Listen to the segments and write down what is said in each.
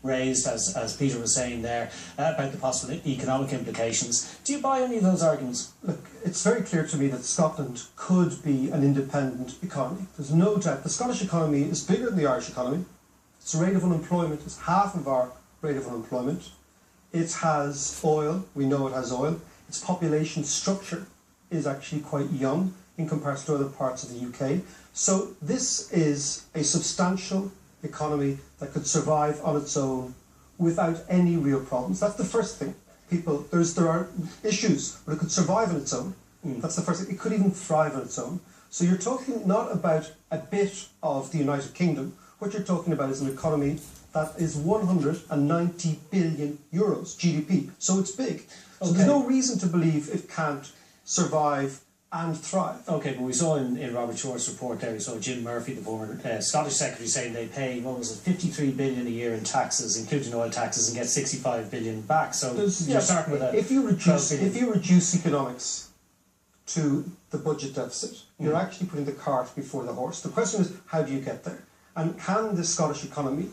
raised, as Peter was saying there, about the possible economic implications. Do you buy any of those arguments? Look, it's very clear to me that Scotland could be an independent economy. There's no doubt. The Scottish economy is bigger than the Irish economy. Its rate of unemployment is half of our rate of unemployment. It has oil. We know it has oil. Its population structure is actually quite young in comparison to other parts of the UK. So this is a substantial economy that could survive on its own without any real problems. That's the first thing. There are issues, but it could survive on its own. That's the first thing. It could even thrive on its own. So you're talking not about a bit of the United Kingdom. What you're talking about is an economy that is 190 billion euros GDP. So it's big. So there's no reason to believe it can't survive and thrive. Okay, but we saw in Robert Short's report there, we saw Jim Murphy, the former Scottish Secretary, saying they pay, 53 billion a year in taxes, including oil taxes, and get 65 billion back. So you're starting with if you reduce economics to the budget deficit, you're actually putting the cart before the horse. The question is, how do you get there? And can the Scottish economy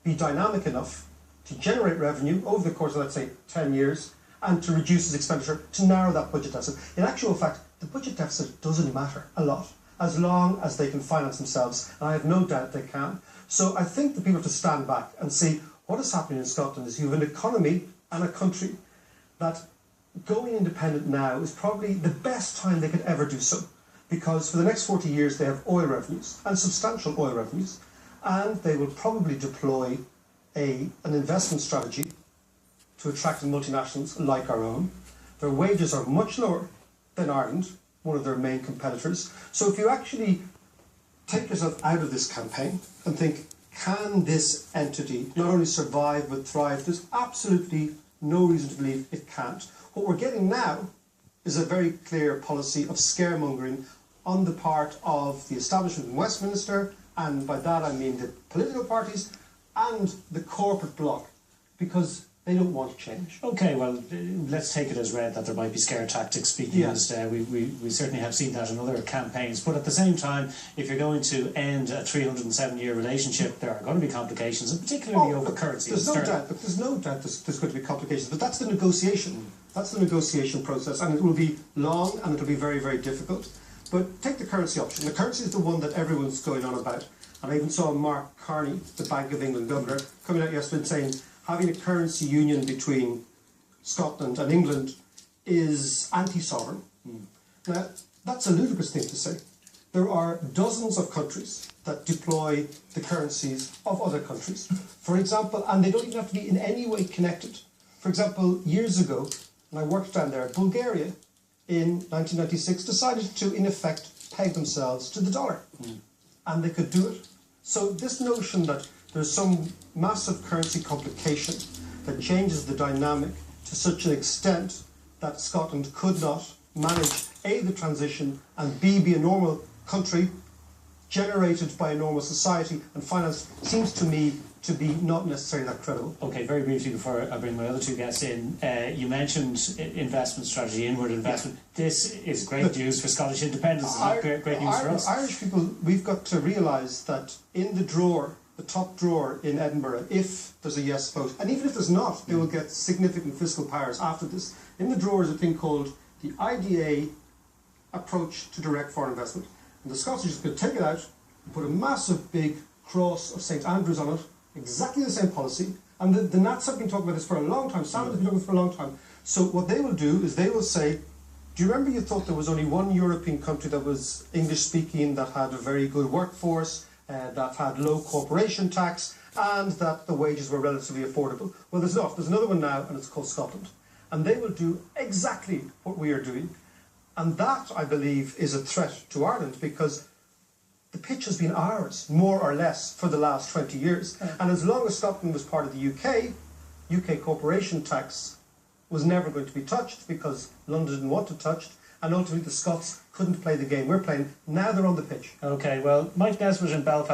be dynamic enough to generate revenue over the course of, let's say, 10 years, and to reduce its expenditure to narrow that budget deficit? In actual fact, the budget deficit doesn't matter a lot, as long as they can finance themselves, and I have no doubt they can. So I think that people have to stand back and see what is happening in Scotland is you have an economy and a country that going independent now is probably the best time they could ever do so, because for the next 40 years they have oil revenues, and substantial oil revenues, and they will probably deploy an investment strategy to attract multinationals like our own. Their wages are much lower than Ireland, one of their main competitors. So if you actually take yourself out of this campaign and think, can this entity not only survive but thrive, there's absolutely no reason to believe it can't. What we're getting now is a very clear policy of scaremongering on the part of the establishment in Westminster, and by that I mean the political parties and the corporate bloc, because they don't want change. Okay, well, let's take it as read that there might be scare tactics being used. We certainly have seen that in other campaigns. But at the same time, if you're going to end a 307-year relationship, there are going to be complications, and particularly over currency. There's no doubt there's going to be complications. But that's the negotiation. That's the negotiation process, and it will be long and it will be very, very difficult. But take the currency option. The currency is the one that everyone's going on about. And I even saw Mark Carney, the Bank of England governor, coming out yesterday and saying having a currency union between Scotland and England is anti-sovereign. Now, that's a ludicrous thing to say. There are dozens of countries that deploy the currencies of other countries. For example, and they don't even have to be in any way connected. For example, years ago, when I worked down there, Bulgaria in 1996 decided to, in effect, peg themselves to the dollar. And they could do it. So this notion that there's some massive currency complication that changes the dynamic to such an extent that Scotland could not manage A, the transition, and B, be a normal country generated by a normal society and finance, seems to me to be not necessarily that credible. Okay, very briefly before I bring my other two guests in, you mentioned investment strategy, inward investment. This is great news for Scottish independence. It's great news for us. Irish people, we've got to realise that in the drawer, the top drawer in Edinburgh, if there's a yes vote, and even if there's not, they will get significant fiscal powers after this. In the drawer is a thing called the IDA approach to direct foreign investment. And the Scots are just going to take it out and put a massive big cross of St Andrews on it, exactly the same policy. And the Nats have been talking about this for a long time. Salmon have been talking about it for a long time. So what they will do is they will say, do you remember you thought there was only one European country that was English-speaking, that had a very good workforce, that had low corporation tax, and that the wages were relatively affordable? Well, there's not. There's another one now, and it's called Scotland. And they will do exactly what we are doing. And that, I believe, is a threat to Ireland, because the pitch has been ours, more or less, for the last 20 years. And as long as Scotland was part of the UK corporation tax was never going to be touched, because London didn't want it touched, and ultimately the Scots couldn't play the game we're playing. Now they're on the pitch. Okay, well, Mike Nesbitt in Belfast